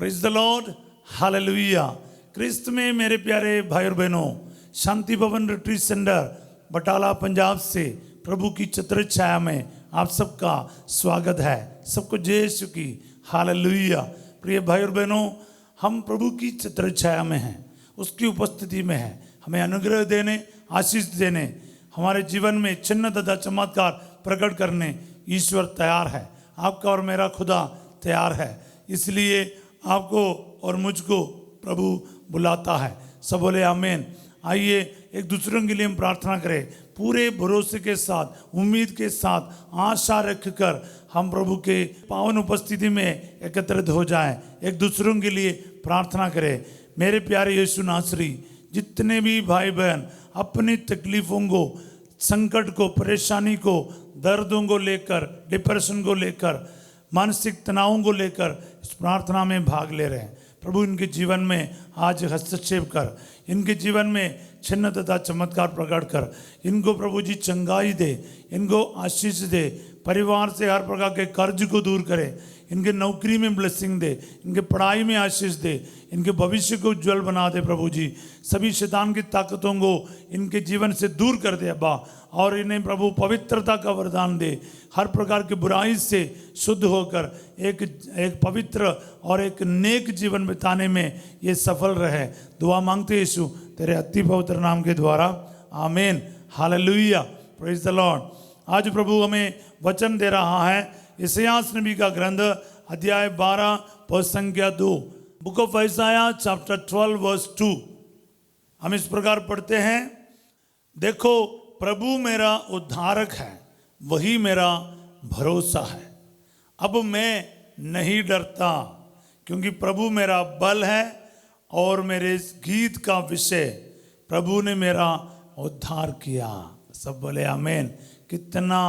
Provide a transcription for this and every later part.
Praise the lord, hallelujah. Christ में मेरे प्यारे भाई और बहनों, शांति भवन रिट्रीट सेंटर बटाला पंजाब से प्रभु की छत्र छाया में आप सबका स्वागत है। सबको जय यीशु की, हालेलुया। प्रिय भाई और बहनों, हम प्रभु की छत्र छाया में हैं, उसकी उपस्थिति में हैं। हमें अनुग्रह देने, आशीष देने, हमारे जीवन में चिन्ह तथा चमत्कार प्रकट करने ईश्वर तैयार है। आपका और मेरा खुदा तैयार है, इसलिए आपको और मुझको प्रभु बुलाता है। सब बोले आमीन। आइए एक दूसरों के लिए हम प्रार्थना करें, पूरे भरोसे के साथ, उम्मीद के साथ, आशा रखकर हम प्रभु के पावन उपस्थिति में एकत्रित हो जाएं। एक दूसरों के लिए प्रार्थना करें। मेरे प्यारे यीशु नासरी, जितने भी भाई बहन अपनी तकलीफ़ों को, संकट को, परेशानी को, दर्दों को लेकर, डिप्रेशन को लेकर, मानसिक तनावों को लेकर इस प्रार्थना में भाग ले रहे हैं, प्रभु इनके जीवन में आज हस्तक्षेप कर, इनके जीवन में चिन्ह तथा चमत्कार प्रकट कर। इनको प्रभु जी चंगाई दे, इनको आशीष दे, परिवार से हर प्रकार के कर्ज को दूर करे, इनके नौकरी में ब्लेसिंग दे, इनके पढ़ाई में आशीष दे, इनके भविष्य को उज्जवल बना दे। प्रभु जी सभी शैतान की ताकतों को इनके जीवन से दूर कर दे अब्बा, और इन्हें प्रभु पवित्रता का वरदान दे। हर प्रकार की बुराई से शुद्ध होकर एक पवित्र और एक नेक जीवन बिताने में ये सफल रहे। दुआ मांगते यीशु तेरे अति पवित्र नाम के द्वारा, आमीन, हालेलुया, प्रेज द लॉर्ड। आज प्रभु हमें वचन दे रहा है यशायाह नबी का ग्रंथ अध्याय 12 पद संख्या 2, बुक ऑफ यशायाह चैप्टर 12 वर्स 2। हम इस प्रकार पढ़ते हैं, देखो प्रभु मेरा उद्धारक है, वही मेरा भरोसा है, अब मैं नहीं डरता, क्योंकि प्रभु मेरा बल है और मेरे इस गीत का विषय, प्रभु ने मेरा उद्धार किया। सब बोले आमीन। कितना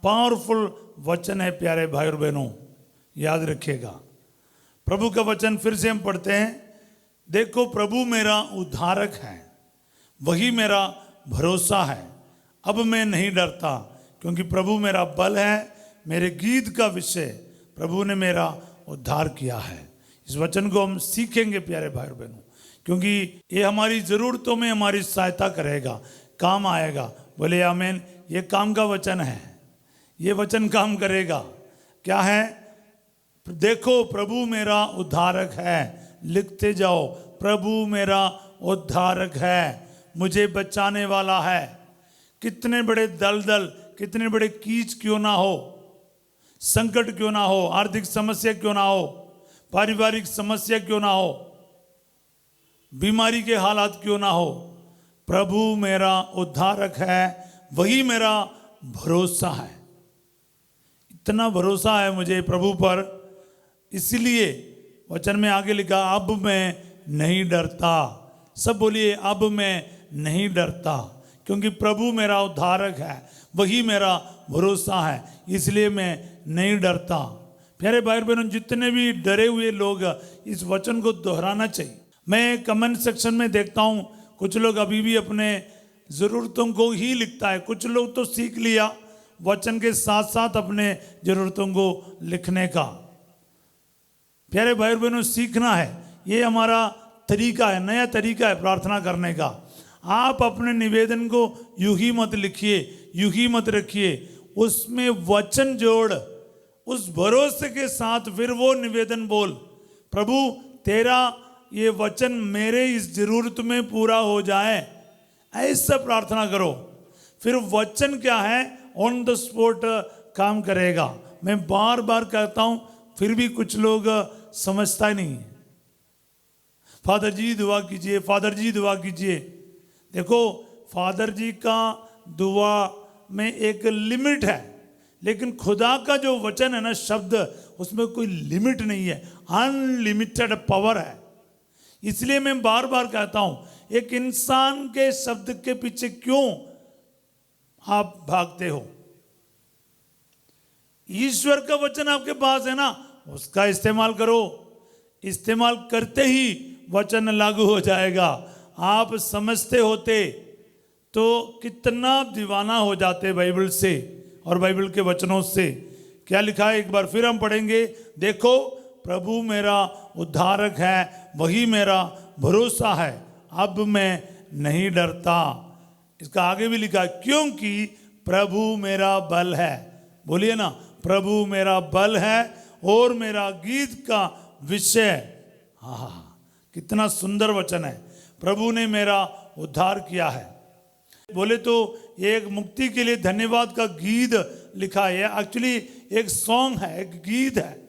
पावरफुल वचन है प्यारे भाई और बहनों, याद रखिएगा। प्रभु का वचन फिर से हम पढ़ते हैं, देखो प्रभु मेरा उद्धारक है, वही मेरा भरोसा है, अब मैं नहीं डरता, क्योंकि प्रभु मेरा बल है, मेरे गीत का विषय, प्रभु ने मेरा उद्धार किया है। इस वचन को हम सीखेंगे प्यारे भाई और बहनों, क्योंकि ये हमारी ज़रूरतों में हमारी सहायता करेगा, काम आएगा। बोले आमीन। ये काम का वचन है, ये वचन काम करेगा। क्या है? देखो प्रभु मेरा उद्धारक है। लिखते जाओ, प्रभु मेरा उद्धारक है, मुझे बचाने वाला है। कितने बड़े दलदल, कितने बड़े कीच क्यों ना हो, संकट क्यों ना हो, आर्थिक समस्या क्यों ना हो, पारिवारिक समस्या क्यों ना हो, बीमारी के हालात क्यों ना हो, प्रभु मेरा उद्धारक है, वही मेरा भरोसा है। इतना भरोसा है मुझे प्रभु पर, इसलिए वचन में आगे लिखा, अब मैं नहीं डरता। सब बोलिए, अब मैं नहीं डरता, क्योंकि प्रभु मेरा उद्धारक है, वही मेरा भरोसा है, इसलिए मैं नहीं डरता। प्यारे भाई बहनों, जितने भी डरे हुए लोग, इस वचन को दोहराना चाहिए। मैं कमेंट सेक्शन में देखता हूँ, कुछ लोग अभी भी अपने ज़रूरतों को ही लिखता है। कुछ लोग तो सीख लिया वचन के साथ साथ अपने ज़रूरतों को लिखने का। प्यारे भाई बहनों, सीखना है, ये हमारा तरीका है, नया तरीका है प्रार्थना करने का। आप अपने निवेदन को यूं ही मत लिखिए, यूं ही मत रखिए, उसमें वचन जोड़, उस भरोसे के साथ फिर वो निवेदन बोल, प्रभु तेरा ये वचन मेरे इस जरूरत में पूरा हो जाए, ऐसा प्रार्थना करो। फिर वचन क्या है, ऑन द स्पॉट काम करेगा। मैं बार बार कहता हूं, फिर भी कुछ लोग समझता ही नहीं है। फादर जी दुआ कीजिए, फादर जी दुआ कीजिए। देखो, फादर जी का दुआ में एक लिमिट है, लेकिन खुदा का जो वचन है ना, शब्द, उसमें कोई लिमिट नहीं है, अनलिमिटेड पावर है। इसलिए मैं बार बार कहता हूं, एक इंसान के शब्द के पीछे क्यों आप भागते हो? ईश्वर का वचन आपके पास है ना, उसका इस्तेमाल करो। इस्तेमाल करते ही वचन लागू हो जाएगा। आप समझते होते तो कितना दीवाना हो जाते बाइबल से और बाइबल के वचनों से। क्या लिखा है, एक बार फिर हम पढ़ेंगे, देखो प्रभु मेरा उद्धारक है, वही मेरा भरोसा है, अब मैं नहीं डरता। इसका आगे भी लिखा, क्योंकि प्रभु मेरा बल है। बोलिए ना, प्रभु मेरा बल है और मेरा गीत का विषय। हाँ, कितना सुंदर वचन है। प्रभु ने मेरा उद्धार किया है। बोले तो एक मुक्ति के लिए धन्यवाद का गीत लिखा है। एक्चुअली एक सॉन्ग है, एक गीत है।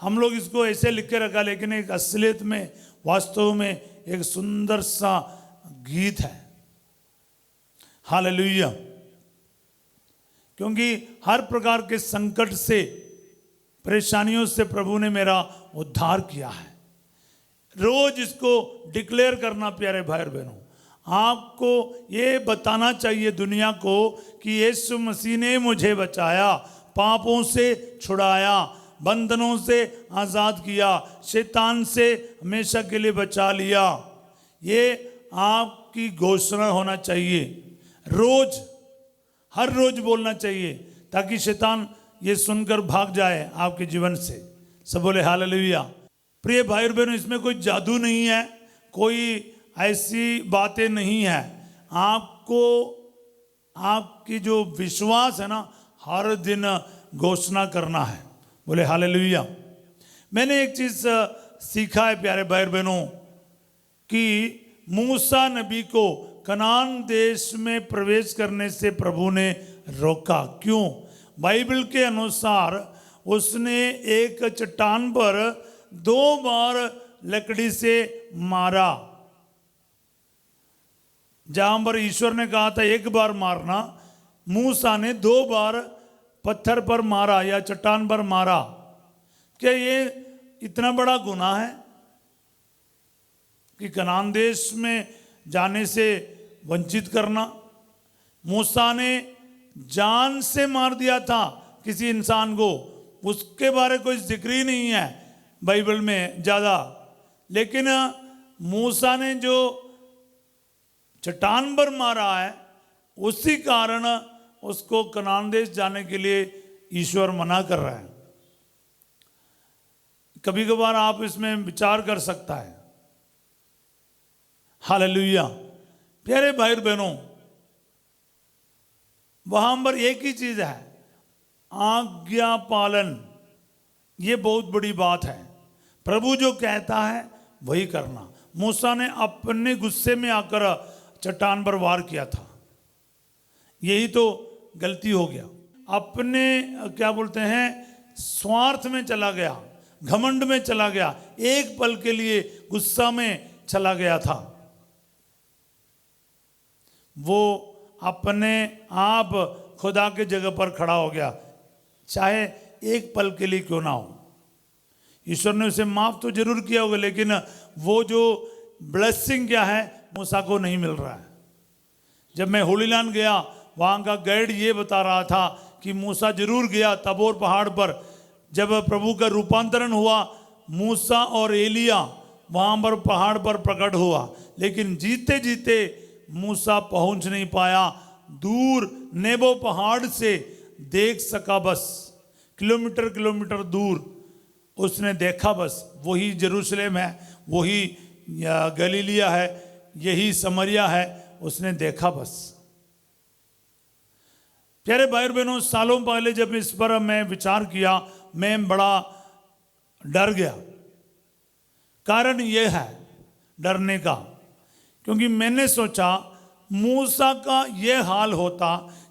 हम लोग इसको ऐसे लिख के रखा, लेकिन एक असलियत में, वास्तव में एक सुंदर सा गीत है। हालेलुया। क्योंकि हर प्रकार के संकट से, परेशानियों से प्रभु ने मेरा उद्धार किया है। रोज इसको डिक्लेयर करना प्यारे भाई और बहनों। आपको ये बताना चाहिए दुनिया को कि यीशु मसीह ने मुझे बचाया, पापों से छुड़ाया, बंधनों से आज़ाद किया, शैतान से हमेशा के लिए बचा लिया। ये आपकी घोषणा होना चाहिए। रोज, हर रोज बोलना चाहिए, ताकि शैतान ये सुनकर भाग जाए आपके जीवन से। सब बोले हालेलुया। प्रिय भाई और बहनों, इसमें कोई जादू नहीं है, कोई ऐसी बातें नहीं है। आपको आपकी जो विश्वास है ना, हर दिन घोषणा करना है। बोले हालेलुया। मैंने एक चीज सीखा है प्यारे भाई और बहनों, कि मूसा नबी को कनान देश में प्रवेश करने से प्रभु ने रोका। क्यों? बाइबल के अनुसार उसने एक चट्टान पर 2 बार लकड़ी से मारा। जहां पर ईश्वर ने कहा था 1 बार मारना, मूसा ने 2 बार पत्थर पर मारा या चट्टान पर मारा। क्या ये इतना बड़ा गुनाह है कि कनान देश में जाने से वंचित करना? मूसा ने जान से मार दिया था किसी इंसान को, उसके बारे कोई जिक्र ही नहीं है बाइबल में ज़्यादा। लेकिन मूसा ने जो चट्टान पर मारा है, उसी कारण उसको कनान देश जाने के लिए ईश्वर मना कर रहा है। कभी कभार आप इसमें विचार कर सकता है। हालेलुया। प्यारे भाई और बहनों, वहां पर एक ही चीज है, आज्ञा पालन। ये बहुत बड़ी बात है। प्रभु जो कहता है वही करना। मूसा ने अपने गुस्से में आकर चट्टान पर वार किया था, यही तो गलती हो गया। अपने क्या बोलते हैं, स्वार्थ में चला गया, घमंड में चला गया, एक पल के लिए गुस्सा में चला गया था। वो अपने आप खुदा के जगह पर खड़ा हो गया, चाहे एक पल के लिए क्यों ना हो। ईश्वर ने उसे माफ तो जरूर किया होगा, लेकिन वो जो ब्लेसिंग क्या है मूसा को नहीं मिल रहा है। जब मैं होली लैंड गया, वहाँ का गाइड ये बता रहा था कि मूसा जरूर गया तबोर पहाड़ पर। जब प्रभु का रूपांतरण हुआ, मूसा और एलिया वहाँ पर पहाड़ पर प्रकट हुआ, लेकिन जीते जीते मूसा पहुँच नहीं पाया। दूर नेबो पहाड़ से देख सका, बस किलोमीटर किलोमीटर दूर उसने देखा। बस वही यरूशलेम है, वही गलीलिया है, यही समरिया है, उसने देखा बस। प्यारे भाई और बहनों, सालों पहले जब इस पर मैं विचार किया, मैं बड़ा डर गया। कारण यह है डरने का, क्योंकि मैंने सोचा मूसा का यह हाल होता,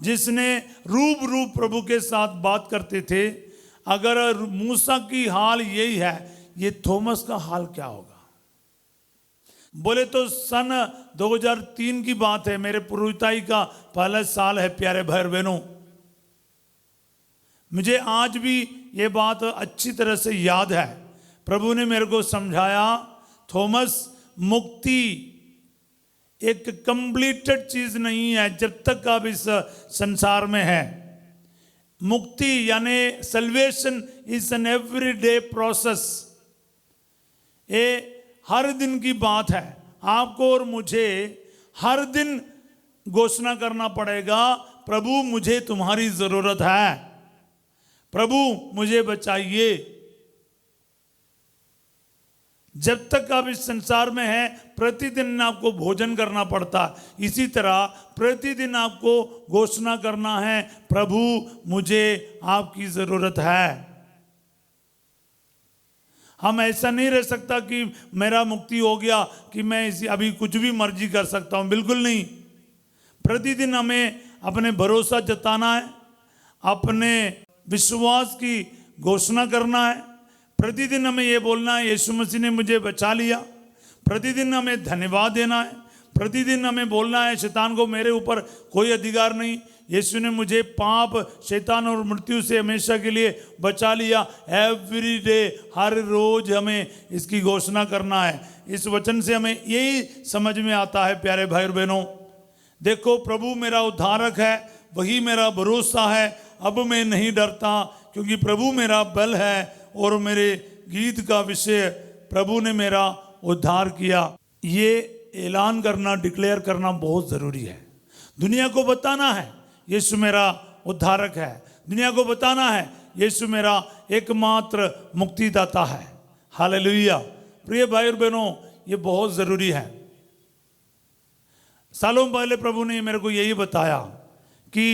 जिसने रूबरू प्रभु के साथ बात करते थे, अगर मूसा की हाल यही है, ये थॉमस का हाल क्या होगा? बोले तो सन 2003 की बात है, मेरे पुरोहिताई का पहला साल है। प्यारे भाई बहनों, मुझे आज भी ये बात अच्छी तरह से याद है। प्रभु ने मेरे को समझाया, थॉमस, मुक्ति एक कंप्लीटेड चीज नहीं है जब तक आप इस संसार में हैं। मुक्ति यानी salvation is an everyday process. ये हर दिन की बात है। आपको और मुझे हर दिन घोषणा करना पड़ेगा, प्रभु मुझे तुम्हारी जरूरत है, प्रभु मुझे बचाइए। जब तक आप इस संसार में हैं, प्रतिदिन आपको भोजन करना पड़ता है। इसी तरह प्रतिदिन आपको घोषणा करना है, प्रभु मुझे आपकी जरूरत है। हम ऐसा नहीं रह सकता कि मेरा मुक्ति हो गया कि मैं इसी अभी कुछ भी मर्जी कर सकता हूं, बिल्कुल नहीं। प्रतिदिन हमें अपने भरोसा जताना है, अपने विश्वास की घोषणा करना है। प्रतिदिन हमें ये बोलना है, यीशु मसीह ने मुझे बचा लिया। प्रतिदिन हमें धन्यवाद देना है। प्रतिदिन हमें बोलना है, शैतान को मेरे ऊपर कोई अधिकार नहीं। यीशु ने मुझे पाप, शैतान और मृत्यु से हमेशा के लिए बचा लिया। एवरी डे, हर रोज हमें इसकी घोषणा करना है। इस वचन से हमें यही समझ में आता है प्यारे भाई और बहनों, देखो प्रभु मेरा उद्धारक है, वही मेरा भरोसा है। अब मैं नहीं डरता, क्योंकि प्रभु मेरा बल है और मेरे गीत का विषय, प्रभु ने मेरा उद्धार किया। ये ऐलान करना, डिक्लेयर करना बहुत ज़रूरी है। दुनिया को बताना है यीशु मेरा उद्धारक है। दुनिया को बताना है यीशु मेरा एकमात्र मुक्तिदाता है। हालेलुया। प्रिय भाई और बहनों, ये बहुत ज़रूरी है। सालों पहले प्रभु ने मेरे को यही बताया कि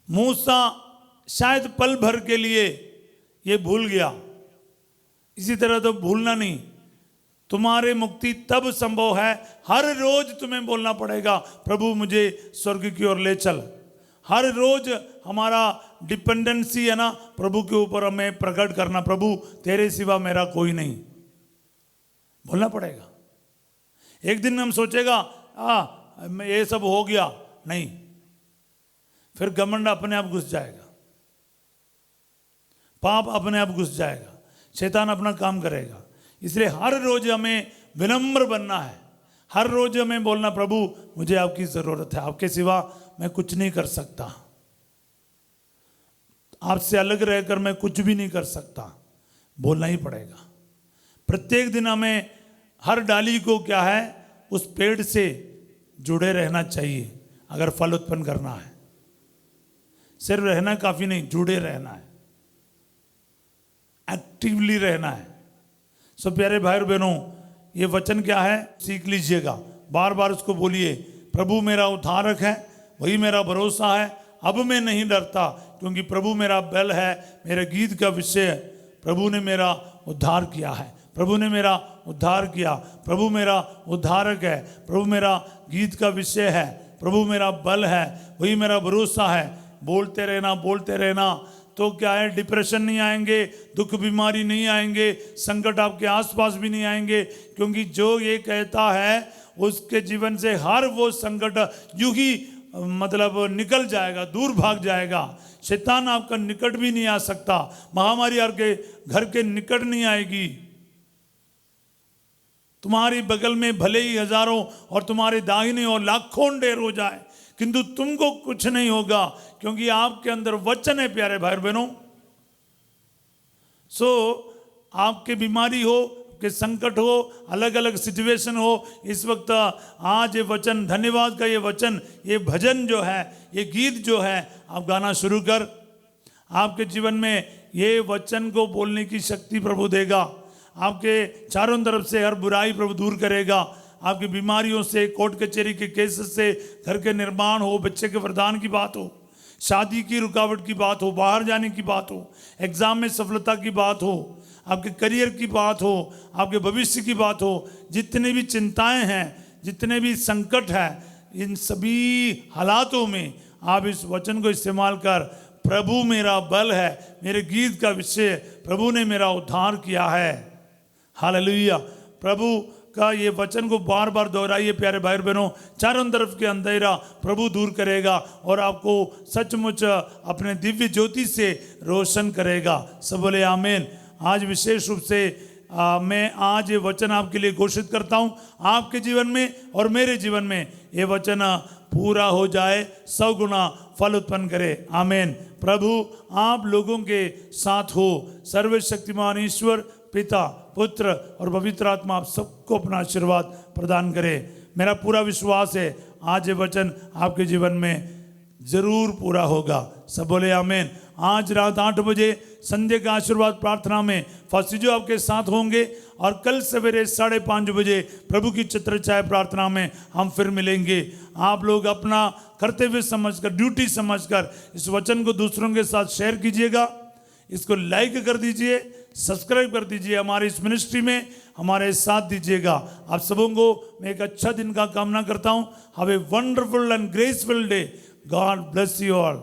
मूसा शायद पल भर के लिए ये भूल गया, इसी तरह तो भूलना नहीं। तुम्हारे मुक्ति तब संभव है, हर रोज तुम्हें बोलना पड़ेगा, प्रभु मुझे स्वर्ग की ओर ले चल। हर रोज हमारा डिपेंडेंसी है ना प्रभु के ऊपर, हमें प्रकट करना, प्रभु तेरे सिवा मेरा कोई नहीं, बोलना पड़ेगा। एक दिन हम सोचेगा ये सब हो गया, नहीं, फिर घमंड अपने आप घुस जाएगा, पाप अपने आप घुस जाएगा, शैतान अपना काम करेगा। इसलिए हर रोज हमें विनम्र बनना है। हर रोज हमें बोलना, प्रभु मुझे आपकी ज़रूरत है, आपके सिवा मैं कुछ नहीं कर सकता, आपसे अलग रहकर मैं कुछ भी नहीं कर सकता, बोलना ही पड़ेगा। प्रत्येक दिन हमें हर डाली को क्या है, उस पेड़ से जुड़े रहना चाहिए अगर फल उत्पन्न करना है। सिर्फ रहना काफ़ी नहीं, जुड़े रहना है, एक्टिवली रहना है। सो प्यारे भाई और बहनों, ये वचन क्या है, सीख लीजिएगा, बार बार उसको बोलिए, प्रभु मेरा उद्धारक है, वही मेरा भरोसा है, अब मैं नहीं डरता, क्योंकि प्रभु मेरा बल है। मेरे गीत का विषय, प्रभु ने मेरा उद्धार किया है, प्रभु ने मेरा उद्धार किया, प्रभु मेरा उद्धारक है, प्रभु मेरा गीत का विषय है, प्रभु मेरा बल है, वही मेरा भरोसा है। बोलते रहना, बोलते रहना, तो क्या है, डिप्रेशन नहीं आएंगे, दुख बीमारी नहीं आएंगे, संकट आपके आसपास भी नहीं आएंगे, क्योंकि जो ये कहता है उसके जीवन से हर वो संकट यूं ही मतलब निकल जाएगा, दूर भाग जाएगा। शैतान आपका निकट भी नहीं आ सकता, महामारी आपके घर के निकट नहीं आएगी। तुम्हारी बगल में भले ही हजारों और तुम्हारे दाहिने और लाखों ढेर हो जाए, किंतु तुमको कुछ नहीं होगा, क्योंकि आपके अंदर वचन है प्यारे भाई बहनों। सो आपके बीमारी हो, आपके संकट हो, अलग अलग सिचुएशन हो, इस वक्त आज ये वचन, धन्यवाद का ये वचन, ये भजन जो है, ये गीत जो है, आप गाना शुरू कर। आपके जीवन में ये वचन को बोलने की शक्ति प्रभु देगा। आपके चारों तरफ से हर बुराई प्रभु दूर करेगा। आपकी बीमारियों से, कोर्ट कचहरी के केस से, घर के निर्माण हो, बच्चे के वरदान की बात हो, शादी की रुकावट की बात हो, बाहर जाने की बात हो, एग्जाम में सफलता की बात हो, आपके करियर की बात हो, आपके भविष्य की बात हो, जितने भी चिंताएं हैं, जितने भी संकट है, इन सभी हालातों में आप इस वचन को इस्तेमाल कर, प्रभु मेरा बल है, मेरे गीत का विषय, प्रभु ने मेरा उद्धार किया है। हालेलुया। प्रभु का ये वचन को बार बार दोहराइए प्यारे भाई बहनों। चारों तरफ के अंधेरा प्रभु दूर करेगा और आपको सचमुच अपने दिव्य ज्योति से रोशन करेगा। सब बोले आमीन। आज विशेष रूप से मैं आज ये वचन आपके लिए घोषित करता हूँ, आपके जीवन में और मेरे जीवन में ये वचन पूरा हो जाए, 100 गुना फल उत्पन्न करे। आमीन। प्रभु आप लोगों के साथ हो। सर्वशक्तिमान ईश्वर पिता, पुत्र और पवित्र आत्मा आप सबको अपना आशीर्वाद प्रदान करे। मेरा पूरा विश्वास है आज ये वचन आपके जीवन में जरूर पूरा होगा। सब बोले आमीन। आज रात 8 बजे संध्या का आशीर्वाद प्रार्थना में फासिजो आपके साथ होंगे और कल सवेरे 5:30 बजे प्रभु की छत्र छाया प्रार्थना में हम फिर मिलेंगे। आप लोग अपना कर्तव्य समझकर, ड्यूटी समझकर इस वचन को दूसरों के साथ शेयर कीजिएगा, इसको लाइक कर दीजिए, सब्सक्राइब कर दीजिए, हमारे इस मिनिस्ट्री में हमारे साथ दीजिएगा। आप सबों को मैं एक अच्छा दिन का कामना करता हूँ। Have a wonderful and graceful day. God bless you all.